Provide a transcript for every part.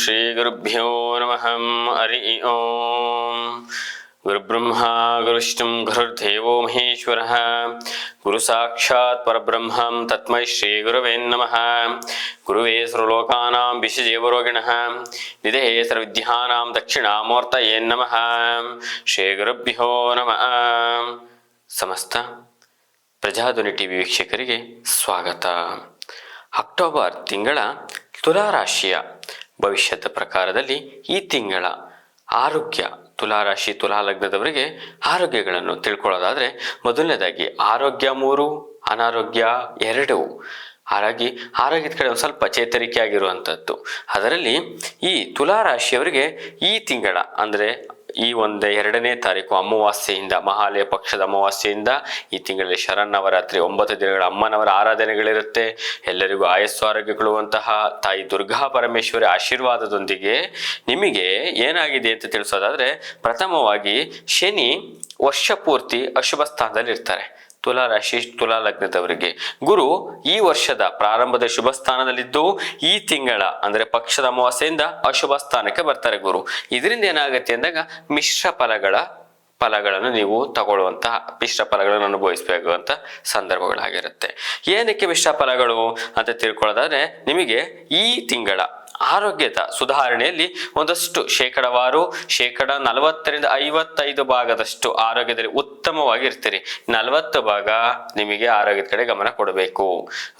ಶ್ರೀ ಗುರುಭ್ಯೋ ನಮಃ. ಹರಿ ಓಂ. ಗುರುಬ್ರಹ್ಮ ಗುರುವಿಷ್ಣು ಗುರುರ್ದೇವೋ ಮಹೇಶ್ವರಃ. ಗುರು ಸಾಕ್ಷಾತ್ ಪರಬ್ರಹ್ಮಂ ತಸ್ಮೈ ಶ್ರೀ ಗುರವೇ ನಮಃ. ಗುರುವೇ ಸರ್ವಲೋಕಾನಾಂ ವಿಷಜೇವರೋಗಿಣಃ ನಿಧೇ ಸರ್ವವಿದ್ಯಾನಾಂ ದಕ್ಷಿಣಾಮೂರ್ತಯೇ ನಮಃ. ಶ್ರೀ ಗುರುಭ್ಯೋ ನಮಃ. ಸಮಸ್ತ ಪ್ರಜಾಧ್ವನಿ ಟಿವಿ ವೀಕ್ಷಕರಿಗೆ ಸ್ವಾಗತ. ಅಕ್ಟೋಬರ್ ತಿಂಗಳ ತುಲಾರಾಶಿಯ ಭವಿಷ್ಯದ ಪ್ರಕಾರದಲ್ಲಿ ಈ ತಿಂಗಳ ಆರೋಗ್ಯ, ತುಲಾರಾಶಿ ತುಲಾಲಗ್ನದವರಿಗೆ ಆರೋಗ್ಯಗಳನ್ನು ತಿಳ್ಕೊಳ್ಳೋದಾದರೆ, ಮೊದಲನೇದಾಗಿ ಆರೋಗ್ಯ 3, ಅನಾರೋಗ್ಯ 2. ಆರೋಗ್ಯದ ಕಡೆ ಒಂದು ಸ್ವಲ್ಪ ಚೇತರಿಕೆ ಆಗಿರುವಂಥದ್ದು. ಅದರಲ್ಲಿ ಈ ತುಲಾರಾಶಿಯವರಿಗೆ ಈ ತಿಂಗಳ ಅಂದರೆ ಈ 2ನೇ ತಾರೀಕು ಅಮಾವಾಸ್ಯೆಯಿಂದ, ಮಹಾಲಯ ಪಕ್ಷದ ಅಮಾವಾಸ್ಯೆಯಿಂದ ಈ ತಿಂಗಳಲ್ಲಿ ಶರನ್ನವರಾತ್ರಿ 9 ದಿನಗಳ ಅಮ್ಮನವರ ಆರಾಧನೆಗಳಿರುತ್ತೆ. ಎಲ್ಲರಿಗೂ ಆಯಸ್ಸು ಆರೋಗ್ಯಗೊಳ್ಳುವಂತಹ ತಾಯಿ ದುರ್ಗಾ ಪರಮೇಶ್ವರಿ ಆಶೀರ್ವಾದದೊಂದಿಗೆ ನಿಮಗೆ ಏನಾಗಿದೆ ಅಂತ ತಿಳಿಸೋದಾದ್ರೆ, ಪ್ರಥಮವಾಗಿ ಶನಿ ವರ್ಷ ಪೂರ್ತಿ ಅಶುಭ ಸ್ಥಾನದಲ್ಲಿ ಇರ್ತಾರೆ. ತುಲಾರಾಶಿ ತುಲಾಲಗ್ನದವರಿಗೆ ಗುರು ಈ ವರ್ಷದ ಪ್ರಾರಂಭದ ಶುಭ ಸ್ಥಾನದಲ್ಲಿದ್ದು ಈ ತಿಂಗಳ ಅಂದರೆ ಪಕ್ಷದ ಅಮಾವಾಸ್ಯೆಯಿಂದ ಅಶುಭ ಸ್ಥಾನಕ್ಕೆ ಬರ್ತಾರೆ ಗುರು. ಇದರಿಂದ ಏನಾಗುತ್ತೆ ಅಂದಾಗ ಮಿಶ್ರ ಫಲಗಳನ್ನು ನೀವು ತಗೊಳ್ಳುವಂತಹ, ಮಿಶ್ರ ಫಲಗಳನ್ನು ಅನುಭವಿಸಬೇಕಾಗುವಂತ ಸಂದರ್ಭಗಳಾಗಿರುತ್ತೆ. ಏನಕ್ಕೆ ಮಿಶ್ರ ಫಲಗಳು ಅಂತ ತಿಳ್ಕೊಳ್ಳೋದಾದ್ರೆ, ನಿಮಗೆ ಈ ತಿಂಗಳ ಆರೋಗ್ಯದ ಸುಧಾರಣೆಯಲ್ಲಿ ಒಂದಷ್ಟು ಶೇಕಡವಾರು 40ರಿಂದ 55 ಭಾಗದಷ್ಟು ಆರೋಗ್ಯದಲ್ಲಿ ಉತ್ತಮವಾಗಿ ಇರ್ತೀರಿ. 40 ಭಾಗ ನಿಮಗೆ ಆರೋಗ್ಯದ ಕಡೆ ಗಮನ ಕೊಡಬೇಕು.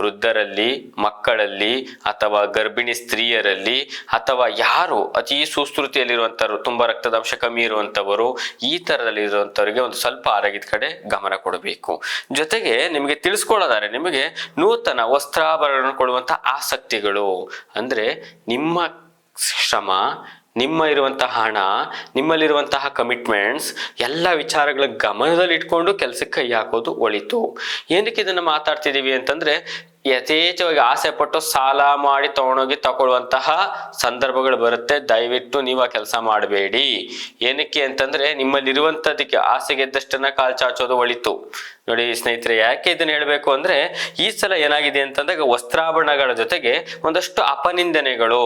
ವೃದ್ಧರಲ್ಲಿ, ಮಕ್ಕಳಲ್ಲಿ, ಅಥವಾ ಗರ್ಭಿಣಿ ಸ್ತ್ರೀಯರಲ್ಲಿ, ಅಥವಾ ಯಾರು ಅತಿ ಸುಶ್ರುತಿಯಲ್ಲಿರುವಂಥವ್ರು, ತುಂಬಾ ರಕ್ತದಂಶ ಕಮ್ಮಿ ಇರುವಂಥವರು, ಈ ಥರದಲ್ಲಿ ಇರುವಂಥವ್ರಿಗೆ ಒಂದು ಸ್ವಲ್ಪ ಆರೋಗ್ಯದ ಕಡೆ ಗಮನ ಕೊಡಬೇಕು. ಜೊತೆಗೆ ನಿಮಗೆ ತಿಳಿಸ್ಕೊಳ್ಳೋದಾದ್ರೆ, ನಿಮಗೆ ನೂತನ ವಸ್ತ್ರಾಭರಣ ಕೊಡುವಂಥ ಆಸಕ್ತಿಗಳು ಅಂದ್ರೆ ನಿಮ್ಮ ಶ್ರಮ, ನಿಮ್ಮ ಇರುವಂತಹ ಹಣ, ನಿಮ್ಮಲ್ಲಿರುವಂತಹ ಕಮಿಟ್ಮೆಂಟ್ಸ್ ಎಲ್ಲ ವಿಚಾರಗಳ ಗಮನದಲ್ಲಿ ಇಟ್ಕೊಂಡು ಕೆಲಸಕ್ಕೆ ಕೈ ಹಾಕೋದು ಒಳಿತು. ಏನಕ್ಕೆ ಇದನ್ನ ಮಾತಾಡ್ತಿದೀವಿ ಅಂತಂದ್ರೆ, ಯಥೇಚ್ಛವಾಗಿ ಆಸೆ ಪಟ್ಟು ಸಾಲ ಮಾಡಿ ತಗೊಳ್ಳುವಂತಹ ಸಂದರ್ಭಗಳು ಬರುತ್ತೆ. ದಯವಿಟ್ಟು ನೀವು ಆ ಕೆಲಸ ಮಾಡಬೇಡಿ. ಏನಕ್ಕೆ ಅಂತಂದ್ರೆ, ನಿಮ್ಮಲ್ಲಿರುವಂತದಕ್ಕೆ ಆಸೆ ಗೆದ್ದಷ್ಟನ್ನ ಕಾಲ್ ಚಾಚೋದು ಒಳಿತು. ನೋಡಿ ಸ್ನೇಹಿತರೆ, ಯಾಕೆ ಇದನ್ನ ಹೇಳ್ಬೇಕು ಅಂದ್ರೆ, ಈ ಸಲ ಏನಾಗಿದೆ ಅಂತಂದಾಗ ವಸ್ತ್ರಾಭರಣಗಳ ಜೊತೆಗೆ ಒಂದಷ್ಟು ಅಪನಿಂದನೆಗಳು.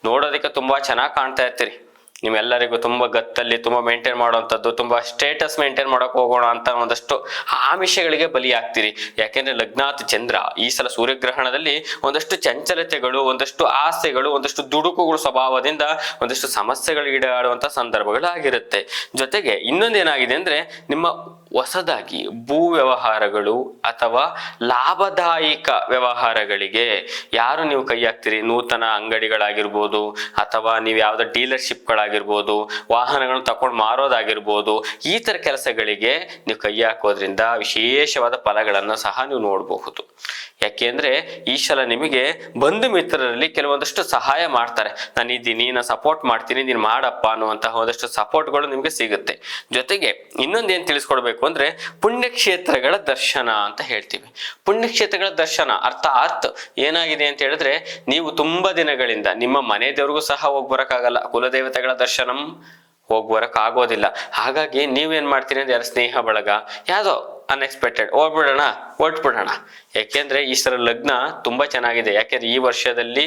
ನೋಡೋದಕ್ಕೆ ತುಂಬಾ ಚೆನ್ನಾಗಿ ಕಾಣ್ತಾ ಇರ್ತೀರಿ, ನಿಮ್ಮೆಲ್ಲರಿಗೂ ತುಂಬಾ ಗತ್ತಲ್ಲಿ ತುಂಬಾ ಮೇಂಟೈನ್ ಮಾಡುವಂಥದ್ದು, ತುಂಬಾ ಸ್ಟೇಟಸ್ ಮೇಂಟೈನ್ ಮಾಡಕ್ ಹೋಗೋಣ ಅಂತ ಒಂದಷ್ಟು ಆಮಿಷಗಳಿಗೆ ಬಲಿಯಾಗ್ತೀರಿ. ಯಾಕೆಂದ್ರೆ ಲಗ್ನಾತ್ ಚಂದ್ರ ಈ ಸಲ ಸೂರ್ಯಗ್ರಹಣದಲ್ಲಿ ಒಂದಷ್ಟು ಚಂಚಲತೆಗಳು, ಒಂದಷ್ಟು ಆಸೆಗಳು, ಒಂದಷ್ಟು ದುಡುಕುಗಳು ಸ್ವಭಾವದಿಂದ ಒಂದಷ್ಟು ಸಮಸ್ಯೆಗಳು ಈಡಾಡುವಂತ ಸಂದರ್ಭಗಳಾಗಿರುತ್ತೆ. ಜೊತೆಗೆ ಇನ್ನೊಂದೇನಾಗಿದೆ ಅಂದ್ರೆ, ನಿಮ್ಮ ಹೊಸದಾಗಿ ಭೂ ವ್ಯವಹಾರಗಳು ಅಥವಾ ಲಾಭದಾಯಕ ವ್ಯವಹಾರಗಳಿಗೆ ಯಾರು ನೀವು ಕೈ ಹಾಕ್ತೀರಿ, ನೂತನ ಅಂಗಡಿಗಳಾಗಿರ್ಬೋದು, ಅಥವಾ ನೀವು ಯಾವ್ದೋ ಡೀಲರ್ಶಿಪ್ಗಳಾಗಿರ್ಬೋದು, ವಾಹನಗಳನ್ನು ತಕೊಂಡು ಮಾರೋದಾಗಿರ್ಬೋದು, ಈ ತರ ಕೆಲಸಗಳಿಗೆ ನೀವು ಕೈ ಹಾಕೋದ್ರಿಂದ ವಿಶೇಷವಾದ ಫಲಗಳನ್ನು ಸಹ ನೀವು ನೋಡಬಹುದು. ಯಾಕೆಂದ್ರೆ ಈ ಸಲ ನಿಮಗೆ ಬಂಧು ಮಿತ್ರರಲ್ಲಿ ಕೆಲವೊಂದಷ್ಟು ಸಹಾಯ ಮಾಡ್ತಾರೆ. ನಾನು ಇದ್ದೀನಿ, ನಾನು ಸಪೋರ್ಟ್ ಮಾಡ್ತೀನಿ, ನೀನು ಮಾಡಪ್ಪ ಅನ್ನುವಂತಹ ಒಂದಷ್ಟು ಸಪೋರ್ಟ್ಗಳು ನಿಮ್ಗೆ ಸಿಗುತ್ತೆ. ಜೊತೆಗೆ ಇನ್ನೊಂದೇನು ತಿಳಿಸ್ಕೊಡ್ಬೇಕು ಅಂದ್ರೆ, ಪುಣ್ಯಕ್ಷೇತ್ರಗಳ ದರ್ಶನ ಅಂತ ಹೇಳ್ತೀವಿ. ಪುಣ್ಯಕ್ಷೇತ್ರಗಳ ದರ್ಶನ ಅರ್ಥಾತ್ ಏನಾಗಿದೆ ಅಂತ ಹೇಳಿದ್ರೆ, ನೀವು ತುಂಬಾ ದಿನಗಳಿಂದ ನಿಮ್ಮ ಮನೆ ದೇವ್ರಿಗೂ ಸಹ ಹೋಗ್ಬರಕ್ಕಾಗಲ್ಲ, ಕುಲದೇವತೆಗಳ ದರ್ಶನಂ ಹೋಗ್ಬರಕ್ ಆಗೋದಿಲ್ಲ. ಹಾಗಾಗಿ ನೀವೇನ್ ಮಾಡ್ತೀರಿ ಅಂದ್ರೆ, ಯಾರ ಸ್ನೇಹ ಬಳಗ ಯಾವ್ದೋ ಅನ್ಎಕ್ಸ್ಪೆಕ್ಟೆಡ್ ಹೊರಟ್ಬಿಡೋಣ. ಯಾಕೆಂದ್ರೆ ಈ ಸಲ ಲಗ್ನ ತುಂಬಾ ಚೆನ್ನಾಗಿದೆ. ಯಾಕೆಂದ್ರೆ ಈ ವರ್ಷದಲ್ಲಿ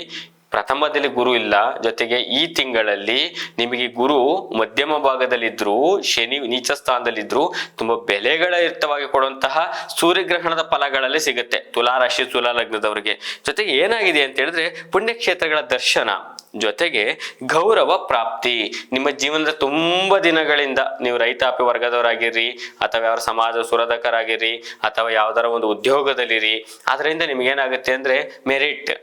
ಪ್ರಥಮದಲ್ಲಿ ಗುರು ಇಲ್ಲ, ಜೊತೆಗೆ ಈ ತಿಂಗಳಲ್ಲಿ ನಿಮಗೆ ಗುರು ಮಧ್ಯಮ ಭಾಗದಲ್ಲಿದ್ರು, ಶನಿ ನೀಚ ಸ್ಥಾನದಲ್ಲಿದ್ರು, ತುಂಬಾ ಬೆಲೆಗಳಯುಕ್ತವಾಗಿ ಕೊಡುವಂತಹ ಸೂರ್ಯಗ್ರಹಣದ ಫಲಗಳಲ್ಲಿ ಸಿಗುತ್ತೆ ತುಲಾರಾಶಿ ತುಲಾಲಗ್ನದವರಿಗೆ. ಜೊತೆಗೆ ಏನಾಗಿದೆ ಅಂತ ಹೇಳಿದ್ರೆ, ಪುಣ್ಯಕ್ಷೇತ್ರಗಳ ದರ್ಶನ ಜೊತೆಗೆ ಗೌರವ ಪ್ರಾಪ್ತಿ. ನಿಮ್ಮ ಜೀವನದ ತುಂಬಾ ದಿನಗಳಿಂದ ನೀವು ರೈತಾಪಿ ವರ್ಗದವರಾಗಿರ್ರಿ, ಅಥವಾ ಯಾವ ಸಮಾಜ ಸುರಧಕರಾಗಿರ್ರಿ, ಅಥವಾ ಯಾವ್ದಾರ ಒಂದು ಉದ್ಯೋಗದಲ್ಲಿರಿ, ಅದರಿಂದ ನಿಮ್ಗೇನಾಗುತ್ತೆ ಅಂದ್ರೆ ಮೆರಿಟ್,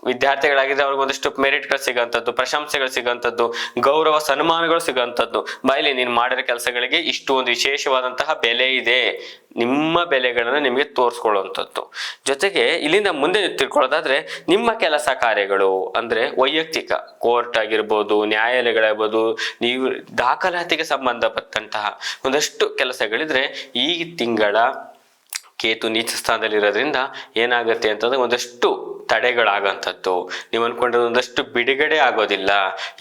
ವಿದ್ಯಾರ್ಥಿಗಳಾಗಿದ್ರೆ ಅವ್ರಿಗೆ ಒಂದಷ್ಟು ಮೆರಿಟ್ಗಳು ಸಿಗೋಂಥದ್ದು, ಪ್ರಶಂಸೆಗಳು ಸಿಗೋಂಥದ್ದು, ಗೌರವ ಸನ್ಮಾನಗಳು ಸಿಗೋಂಥದ್ದು. ಬಾಯಲ್ಲಿ ನೀನು ಮಾಡಿರೋ ಕೆಲಸಗಳಿಗೆ ಇಷ್ಟು ಒಂದು ವಿಶೇಷವಾದಂತಹ ಬೆಲೆ ಇದೆ, ನಿಮ್ಮ ಬೆಲೆಗಳನ್ನು ನಿಮಗೆ ತೋರಿಸ್ಕೊಳ್ಳುವಂಥದ್ದು. ಜೊತೆಗೆ ಇಲ್ಲಿಂದ ಮುಂದೆ ತಿಳ್ಕೊಳ್ಳೋದಾದ್ರೆ, ನಿಮ್ಮ ಕೆಲಸ ಕಾರ್ಯಗಳು ಅಂದ್ರೆ ವೈಯಕ್ತಿಕ ಕೋರ್ಟ್ ಆಗಿರ್ಬೋದು, ನ್ಯಾಯಾಲಯಗಳಾಗ್ಬೋದು, ನೀವು ದಾಖಲಾತಿಗೆ ಸಂಬಂಧಪಟ್ಟಂತಹ ಒಂದಷ್ಟು ಕೆಲಸಗಳಿದ್ರೆ ಈ ತಿಂಗಳ ಕೇತು ನೀಚ ಸ್ಥಾನದಲ್ಲಿರೋದ್ರಿಂದ ಏನಾಗುತ್ತೆ ಅಂತಂದ್ರೆ ಒಂದಷ್ಟು ತಡೆಗಳಾಗಂಥದ್ದು. ನೀವು ಅನ್ಕೊಂಡ್ರೆ ಒಂದಷ್ಟು ಬಿಡುಗಡೆ ಆಗೋದಿಲ್ಲ.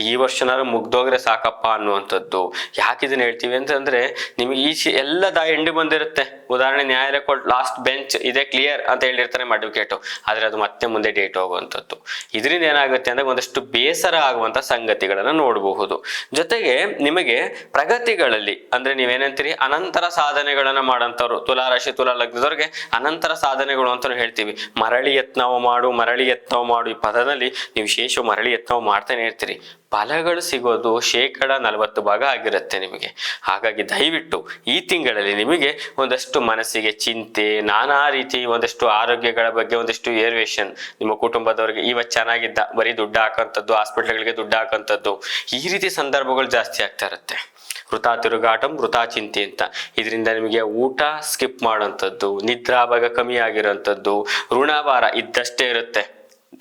ಈ ವರ್ಷನಾದ್ರು ಮುಗ್ದೋಗ್ರೆ ಸಾಕಪ್ಪ ಮಾಡ್ಬೇಕಪ್ಪ ಅನ್ನುವಂಥದ್ದು. ಯಾಕೆ ಇದನ್ನ ಹೇಳ್ತೀವಿ ಅಂತಂದ್ರೆ ನಿಮಗೆ ಎಲ್ಲ ಎಂಡಿ ಬಂದಿರುತ್ತೆ. ಉದಾಹರಣೆ ನ್ಯಾಯಾಲಯ ಕೊಟ್ಟು ಲಾಸ್ಟ್ ಬೆಂಚ್ ಇದೆ ಕ್ಲಿಯರ್ ಅಂತ ಹೇಳಿರ್ತಾರೆ ಅಡ್ವೊಕೇಟು, ಆದ್ರೆ ಅದು ಮತ್ತೆ ಮುಂದೆ ಡೇಟ್ ಹೋಗುವಂಥದ್ದು. ಇದರಿಂದ ಏನಾಗುತ್ತೆ ಅಂದ್ರೆ ಒಂದಷ್ಟು ಬೇಸರ ಆಗುವಂತ ಸಂಗತಿಗಳನ್ನ ನೋಡಬಹುದು. ಜೊತೆಗೆ ನಿಮಗೆ ಪ್ರಗತಿಗಳಲ್ಲಿ ಅಂದ್ರೆ ನೀವೇನಂತೀರಿ ಅನಂತರ ಸಾಧನೆಗಳನ್ನ ಮಾಡಂತವ್ರು, ತುಲಾರಾಶಿ ತುಲಾ ಲಗ್ನದವ್ರಿಗೆ ಅನಂತರ ಸಾಧನೆಗಳು ಅಂತ ಹೇಳ್ತೀವಿ. ಮರಳಿ ಯತ್ನವ ಮಾಡು ಈ ಪದದಲ್ಲಿ ನೀವು ವಿಶೇಷ ಮರಳಿ ಯತ್ನವ ಮಾಡ್ತಾನೆ ಇರ್ತೀರಿ. ಫಲಗಳು ಸಿಗೋದು 40% ಆಗಿರುತ್ತೆ ನಿಮಗೆ. ಹಾಗಾಗಿ ದಯವಿಟ್ಟು ಈ ತಿಂಗಳಲ್ಲಿ ನಿಮಗೆ ಒಂದಷ್ಟು ಮನಸ್ಸಿಗೆ ಚಿಂತೆ, ನಾನಾ ರೀತಿ ಒಂದಷ್ಟು ಆರೋಗ್ಯಗಳ ಬಗ್ಗೆ ಒಂದಷ್ಟು ಏರ್ವೇಷನ್, ನಿಮ್ಮ ಕುಟುಂಬದವರಿಗೆ ಇವತ್ತು ಚೆನ್ನಾಗಿದ್ದ ಬರೀ ದುಡ್ಡು ಹಾಕಂಥದ್ದು, ಹಾಸ್ಪಿಟ್ಲ್ಗಳಿಗೆ ದುಡ್ಡು ಹಾಕಂಥದ್ದು, ಈ ರೀತಿ ಸಂದರ್ಭಗಳು ಜಾಸ್ತಿ ಆಗ್ತಾ ಇರುತ್ತೆ. ವೃಥಾ ತಿರುಗಾಟಂ ವೃಥಾ ಚಿಂತೆ ಅಂತ. ಇದರಿಂದ ನಿಮಗೆ ಊಟ ಸ್ಕಿಪ್ ಮಾಡೋಂಥದ್ದು, ನಿದ್ರಾಭಾಗ ಕಮ್ಮಿ ಆಗಿರೋಂಥದ್ದು, ಋಣಭಾರ ಇದ್ದಷ್ಟೇ ಇರುತ್ತೆ.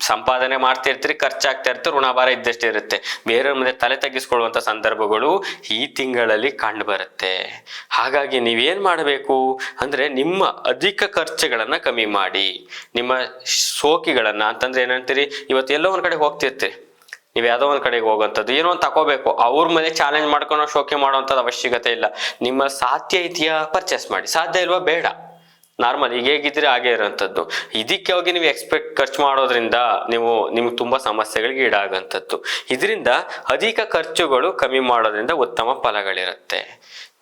ಸಂಪಾದನೆ ಮಾಡ್ತಾ ಇರ್ತೀರಿ, ಖರ್ಚಾಗ್ತಾ ಇರ್ತೀರಿ, ಋಣಭಾರ ಇದ್ದಷ್ಟೇ ಇರುತ್ತೆ. ಬೇರೆಯವ್ರ ಮುಂದೆ ತಲೆ ತಗ್ಗಿಸ್ಕೊಳ್ಳುವಂಥ ಸಂದರ್ಭಗಳು ಈ ತಿಂಗಳಲ್ಲಿ ಕಂಡು ಬರುತ್ತೆ. ಹಾಗಾಗಿ ನೀವೇನ್ ಮಾಡಬೇಕು ಅಂದ್ರೆ ನಿಮ್ಮ ಅಧಿಕ ಖರ್ಚುಗಳನ್ನ ಕಮ್ಮಿ ಮಾಡಿ, ನಿಮ್ಮ ಶೋಕಿಗಳನ್ನ ಅಂತಂದ್ರೆ ಏನಂತೀರಿ, ಇವತ್ತು ಎಲ್ಲೋ ಒಂದ್ ಕಡೆ ಹೋಗ್ತಿರ್ತೀರಿ, ನೀವು ಯಾವುದೋ ಒಂದ್ ಕಡೆಗೆ ಹೋಗುವಂಥದ್ದು, ಏನೋ ಒಂದು ತಗೋಬೇಕು, ಅವ್ರ ಮೇಲೆ ಚಾಲೆಂಜ್ ಮಾಡ್ಕೊಂಡು ಶೋಕಿ ಮಾಡುವಂಥದ್ದು ಅವಶ್ಯಕತೆ ಇಲ್ಲ. ನಿಮ್ಮ ಸಾಧ್ಯ ಇದೆಯಾ ಪರ್ಚೇಸ್ ಮಾಡಿ, ಸಾಧ್ಯ ಇಲ್ವಾ ಬೇಡ, ನಾರ್ಮಲ್ ಈಗ ಹೇಗಿದ್ರೆ ಹಾಗೆ ಇರೋಂಥದ್ದು. ಇದಕ್ಕೆ ಹೋಗಿ ನೀವು ಎಕ್ಸ್ಪೆಕ್ಟ್ ಖರ್ಚು ಮಾಡೋದ್ರಿಂದ ನಿಮ್ಗೆ ತುಂಬಾ ಸಮಸ್ಯೆಗಳಿಗೆ ಈಡಾಗಂಥದ್ದು. ಇದರಿಂದ ಅಧಿಕ ಖರ್ಚುಗಳು ಕಮ್ಮಿ ಮಾಡೋದ್ರಿಂದ ಉತ್ತಮ ಫಲಗಳಿರುತ್ತೆ.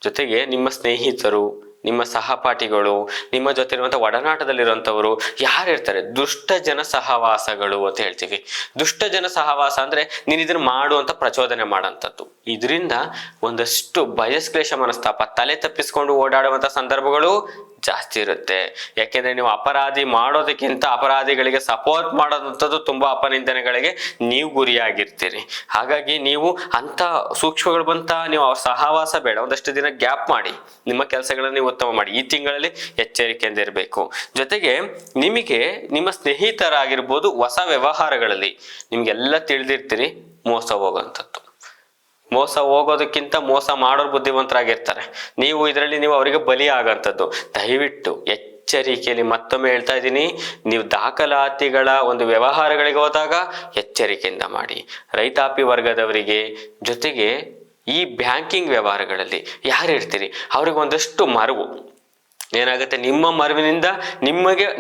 ಜೊತೆಗೆ ನಿಮ್ಮ ಸ್ನೇಹಿತರು, ನಿಮ್ಮ ಸಹಪಾಠಿಗಳು, ನಿಮ್ಮ ಜೊತೆ ಇರುವಂಥ ಒಡನಾಟದಲ್ಲಿರುವಂಥವರು ಯಾರು ಇರ್ತಾರೆ, ದುಷ್ಟ ಜನ ಸಹವಾಸಗಳು ಅಂತ ಹೇಳ್ತೀವಿ. ದುಷ್ಟ ಜನ ಸಹವಾಸ ಅಂದ್ರೆ ನೀನು ಇದನ್ನ ಮಾಡು ಅಂತ ಪ್ರಚೋದನೆ ಮಾಡೋಂಥದ್ದು. ಇದರಿಂದ ಒಂದಷ್ಟು ಭಯಸ್ಕ್ಲೇಶ ಮನಸ್ತಾಪ, ತಲೆ ತಪ್ಪಿಸ್ಕೊಂಡು ಓಡಾಡುವಂಥ ಸಂದರ್ಭಗಳು ಜಾಸ್ತಿ ಇರುತ್ತೆ. ಯಾಕೆಂದ್ರೆ ನೀವು ಅಪರಾಧಿ ಮಾಡೋದಕ್ಕಿಂತ ಅಪರಾಧಿಗಳಿಗೆ ಸಪೋರ್ಟ್ ಮಾಡೋದಂಥದ್ದು ತುಂಬಾ ಅಪನಿಂದನೆಗಳಿಗೆ ನೀವು ಗುರಿಯಾಗಿರ್ತೀರಿ. ಹಾಗಾಗಿ ನೀವು ಅಂತ ಸೂಕ್ಷ್ಮಗಳು ಬಂತ ನೀವು ಅವ್ರ ಸಹವಾಸ ಬೇಡ, ಒಂದಷ್ಟು ದಿನ ಗ್ಯಾಪ್ ಮಾಡಿ, ನಿಮ್ಮ ಕೆಲಸಗಳನ್ನ ನೀವು ಉತ್ತಮ ಮಾಡಿ. ಈ ತಿಂಗಳಲ್ಲಿ ಎಚ್ಚರಿಕೆಯಿಂದ ಇರಬೇಕು. ಜೊತೆಗೆ ನಿಮಗೆ ನಿಮ್ಮ ಸ್ನೇಹಿತರಾಗಿರ್ಬೋದು, ಹೊಸ ವ್ಯವಹಾರಗಳಲ್ಲಿ ನಿಮ್ಗೆಲ್ಲ ತಿಳಿದಿರ್ತೀರಿ, ಮೋಸ ಹೋಗುವಂಥದ್ದು. ಮೋಸ ಹೋಗೋದಕ್ಕಿಂತ ಮೋಸ ಮಾಡೋರು ಬುದ್ಧಿವಂತರಾಗಿರ್ತಾರೆ. ನೀವು ಅವರಿಗೆ ಬಲಿ ಆಗಂಥದ್ದು. ದಯವಿಟ್ಟು ಎಚ್ಚರಿಕೆಯಲ್ಲಿ ಮತ್ತೊಮ್ಮೆ ಹೇಳ್ತಾ ಇದ್ದೀನಿ, ನೀವು ದಾಖಲಾತಿಗಳ ಒಂದು ವ್ಯವಹಾರಗಳಿಗೆ ಹೋದಾಗ ಎಚ್ಚರಿಕೆಯಿಂದ ಮಾಡಿ. ರೈತಾಪಿ ವರ್ಗದವರಿಗೆ, ಜೊತೆಗೆ ಈ ಬ್ಯಾಂಕಿಂಗ್ ವ್ಯವಹಾರಗಳಲ್ಲಿ ಯಾರು ಇರ್ತೀರಿ ಅವ್ರಿಗೆ ಒಂದಷ್ಟು ಮರವು ಏನಾಗುತ್ತೆ, ನಿಮ್ಮ ಮರವಿನಿಂದ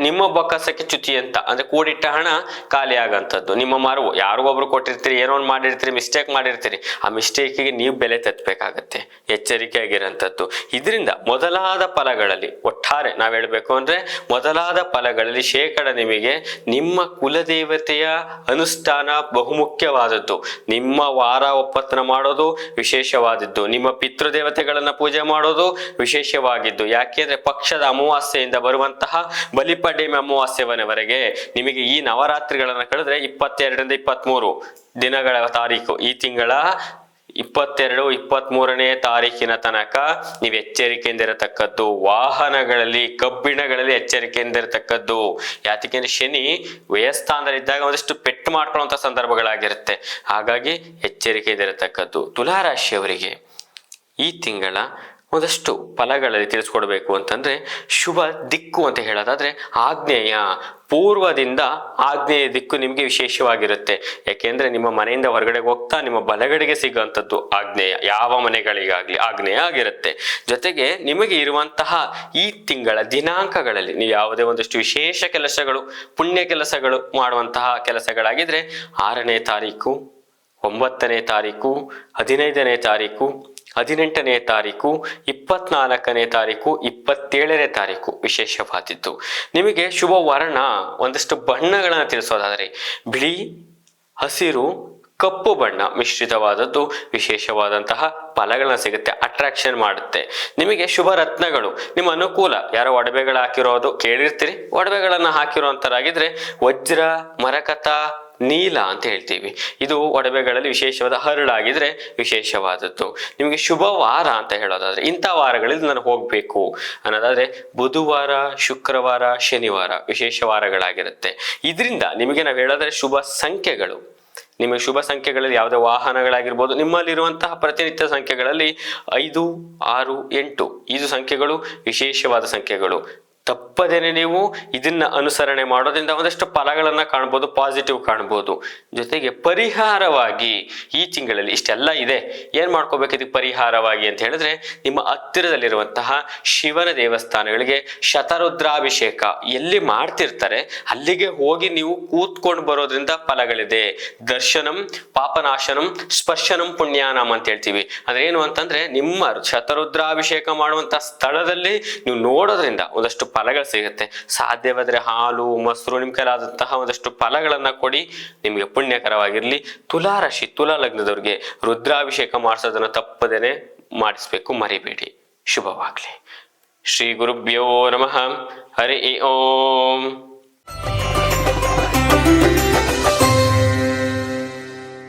ನಿಮ್ಮ ಬೊಕ್ಕಸಕ್ಕೆ ಚ್ಯುತಿ ಅಂತ ಅಂದ್ರೆ ಕೂಡಿಟ್ಟ ಹಣ ಖಾಲಿ ಆಗಂಥದ್ದು. ನಿಮ್ಮ ಮರವು ಯಾರಿಗೊಬ್ರು ಕೊಟ್ಟಿರ್ತೀರಿ, ಏನೋ ಒಂದು ಮಾಡಿರ್ತೀರಿ, ಮಿಸ್ಟೇಕ್ ಮಾಡಿರ್ತೀರಿ, ಆ ಮಿಸ್ಟೇಕಿಗೆ ನೀವು ಬೆಲೆ ತತ್ತಬೇಕಾಗತ್ತೆ. ಎಚ್ಚರಿಕೆ ಆಗಿರೋಂಥದ್ದು. ಇದರಿಂದ ಮೊದಲಾದ ಫಲಗಳಲ್ಲಿ ಒಟ್ಟಾರೆ ನಾವ್ ಹೇಳ್ಬೇಕು ಅಂದ್ರೆ ಮೊದಲಾದ ಫಲಗಳಲ್ಲಿ ನಿಮಗೆ ನಿಮ್ಮ ಕುಲದೇವತೆಯ ಅನುಷ್ಠಾನ ಬಹುಮುಖ್ಯವಾದದ್ದು. ನಿಮ್ಮ ವಾರ ಒಪ್ಪತ್ತನ ಮಾಡೋದು ವಿಶೇಷವಾದದ್ದು. ನಿಮ್ಮ ಪಿತೃದೇವತೆಗಳನ್ನ ಪೂಜೆ ಮಾಡೋದು ವಿಶೇಷವಾಗಿದ್ದು. ಯಾಕೆಂದ್ರೆ ಪಕ್ಷದ ಅಮಾವಾಸ್ಯೆಯಿಂದ ಬರುವಂತಹ ಬಲಿಪಡಿಮೆ ಅಮಾವಾಸ್ಯವರೆಗೆ ನಿಮಗೆ ಈ ನವರಾತ್ರಿಗಳನ್ನ ಕಳೆದ್ರೆ 22ರಿಂದ 23 ದಿನಗಳ ತಾರೀಕು, ಈ ತಿಂಗಳ 22, 23ನೇ ತಾರೀಕಿನ ತನಕ ನೀವು ಎಚ್ಚರಿಕೆಯಿಂದ ಇರತಕ್ಕದ್ದು. ವಾಹನಗಳಲ್ಲಿ, ಕಬ್ಬಿಣಗಳಲ್ಲಿ ಎಚ್ಚರಿಕೆಯಿಂದ ಇರತಕ್ಕದ್ದು. ಯಾತಕ್ಕೆಂದ್ರೆ ಶನಿ ವ್ಯಯಸ್ಥಾನದಲ್ಲಿದ್ದಾಗ ಒಂದಷ್ಟು ಪೆಟ್ಟು ಮಾಡ್ಕೊಳ್ಳುವಂತ ಸಂದರ್ಭಗಳಾಗಿರುತ್ತೆ. ಹಾಗಾಗಿ ಎಚ್ಚರಿಕೆಯಿಂದ ಇರತಕ್ಕದ್ದು. ತುಲಾರಾಶಿಯವರಿಗೆ ಈ ತಿಂಗಳ ಒಂದಷ್ಟು ಫಲಗಳಲ್ಲಿ ತಿಳಿಸ್ಕೊಡ್ಬೇಕು ಅಂತಂದ್ರೆ, ಶುಭ ದಿಕ್ಕು ಅಂತ ಹೇಳೋದಾದ್ರೆ ಆಗ್ನೇಯ, ಪೂರ್ವದಿಂದ ಆಗ್ನೇಯ ದಿಕ್ಕು ನಿಮಗೆ ವಿಶೇಷವಾಗಿರುತ್ತೆ. ಯಾಕೆಂದ್ರೆ ನಿಮ್ಮ ಮನೆಯಿಂದ ಹೊರಗಡೆ ಹೋಗ್ತಾ ನಿಮ್ಮ ಬಲಗಡೆಗೆ ಸಿಗುವಂಥದ್ದು ಆಗ್ನೇಯ, ಯಾವ ಮನೆಗಳಿಗಾಗ್ಲಿ ಆಗ್ನೇಯ ಆಗಿರುತ್ತೆ. ಜೊತೆಗೆ ನಿಮಗೆ ಇರುವಂತಹ ಈ ತಿಂಗಳ ದಿನಾಂಕಗಳಲ್ಲಿ ನೀವು ಯಾವುದೇ ಒಂದಷ್ಟು ವಿಶೇಷ ಕೆಲಸಗಳು, ಪುಣ್ಯ ಕೆಲಸಗಳು ಮಾಡುವಂತಹ ಕೆಲಸಗಳಾಗಿದ್ರೆ 6ನೇ ತಾರೀಕು, 9ನೇ ತಾರೀಕು, 15ನೇ ತಾರೀಕು, 18ನೇ ತಾರೀಕು, 24ನೇ ತಾರೀಕು, 27ನೇ ತಾರೀಕು ವಿಶೇಷವಾದಿದ್ದು. ನಿಮಗೆ ಶುಭ ವರ್ಣ ಒಂದಷ್ಟು ಬಣ್ಣಗಳನ್ನು ತಿಳಿಸೋದಾದ್ರೆ ಬಿಳಿ, ಹಸಿರು, ಕಪ್ಪು ಬಣ್ಣ ಮಿಶ್ರಿತವಾದದ್ದು ವಿಶೇಷವಾದಂತಹ ಫಲಗಳನ್ನ ಸಿಗುತ್ತೆ, ಅಟ್ರಾಕ್ಷನ್ ಮಾಡುತ್ತೆ. ನಿಮಗೆ ಶುಭ ರತ್ನಗಳು ನಿಮ್ಮ ಅನುಕೂಲ, ಯಾರೋ ಒಡವೆಗಳು ಹಾಕಿರೋದು ಕೇಳಿರ್ತೀರಿ, ಒಡವೆಗಳನ್ನ ಹಾಕಿರೋಂಥರಾಗಿದ್ರೆ ವಜ್ರ, ಮರಕತ, ನೀಲ ಅಂತ ಹೇಳ್ತೀವಿ. ಇದು ಒಡವೆಗಳಲ್ಲಿ ವಿಶೇಷವಾದ ಹರಳಾಗಿದ್ರೆ ವಿಶೇಷವಾದದ್ದು. ನಿಮಗೆ ಶುಭ ವಾರ ಅಂತ ಹೇಳೋದಾದ್ರೆ ಇಂಥ ವಾರಗಳಲ್ಲಿ ನಾನು ಹೋಗ್ಬೇಕು ಅನ್ನೋದಾದ್ರೆ ಬುಧವಾರ, ಶುಕ್ರವಾರ, ಶನಿವಾರ ವಿಶೇಷ ವಾರಗಳಾಗಿರುತ್ತೆ. ಇದರಿಂದ ನಿಮಗೆ ನಾವು ಹೇಳೋದಾದ್ರೆ ಶುಭ ಸಂಖ್ಯೆಗಳು, ನಿಮಗೆ ಶುಭ ಸಂಖ್ಯೆಗಳಲ್ಲಿ ಯಾವುದೇ ವಾಹನಗಳಾಗಿರ್ಬೋದು, ನಿಮ್ಮಲ್ಲಿರುವಂತಹ ಪ್ರತಿನಿತ್ಯ ಸಂಖ್ಯೆಗಳಲ್ಲಿ 5, 6, 8 ಇದು ಸಂಖ್ಯೆಗಳು ವಿಶೇಷವಾದ ಸಂಖ್ಯೆಗಳು. ತಪ್ಪದೇನೆ ನೀವು ಇದನ್ನ ಅನುಸರಣೆ ಮಾಡೋದ್ರಿಂದ ಒಂದಷ್ಟು ಫಲಗಳನ್ನ ಕಾಣ್ಬೋದು, ಪಾಸಿಟಿವ್ ಕಾಣ್ಬೋದು. ಜೊತೆಗೆ ಪರಿಹಾರವಾಗಿ ಈ ತಿಂಗಳಲ್ಲಿ ಇಷ್ಟೆಲ್ಲ ಇದೆ, ಏನ್ ಮಾಡ್ಕೋಬೇಕು ಇದಕ್ಕೆ ಪರಿಹಾರವಾಗಿ ಅಂತ ಹೇಳಿದ್ರೆ, ನಿಮ್ಮ ಹತ್ತಿರದಲ್ಲಿರುವಂತಹ ಶಿವನ ದೇವಸ್ಥಾನಗಳಿಗೆ ಶತರುದ್ರಾಭಿಷೇಕ ಎಲ್ಲಿ ಮಾಡ್ತಿರ್ತಾರೆ ಅಲ್ಲಿಗೆ ಹೋಗಿ ನೀವು ಕೂತ್ಕೊಂಡು ಬರೋದ್ರಿಂದ ಫಲಗಳಿದೆ. ದರ್ಶನಂ ಪಾಪನಾಶನಂ ಸ್ಪರ್ಶನಂ ಪುಣ್ಯಾನಂ ಅಂತ ಹೇಳ್ತೀವಿ. ಅದೇನು ಅಂತಂದ್ರೆ ನಿಮ್ಮ ಶತರುದ್ರಾಭಿಷೇಕ ಮಾಡುವಂತ ಸ್ಥಳದಲ್ಲಿ ನೀವು ನೋಡೋದ್ರಿಂದ ಒಂದಷ್ಟು ಫಲಗಳು ಸಿಗುತ್ತೆ. ಸಾಧ್ಯವಾದ್ರೆ ಹಾಲು ಮೊಸರು ನಿಮ್ಮ ಕೈಲಾದಂತಹ ಒಂದಷ್ಟು ಫಲಗಳನ್ನ ಕೊಡಿ, ನಿಮಗೆ ಪುಣ್ಯಕರವಾಗಿರ್ಲಿ. ತುಲಾರಾಶಿ ತುಲಾ ಲಗ್ನದವ್ರಿಗೆ ರುದ್ರಾಭಿಷೇಕ ಮಾಡಿಸೋದನ್ನ ತಪ್ಪದೇನೆ ಮಾಡಿಸ್ಬೇಕು, ಮರಿಬೇಡಿ. ಶುಭವಾಗ್ಲಿ. ಶ್ರೀ ಗುರುಭ್ಯೋ ನಮಃ. ಹರಿ ಓಂ.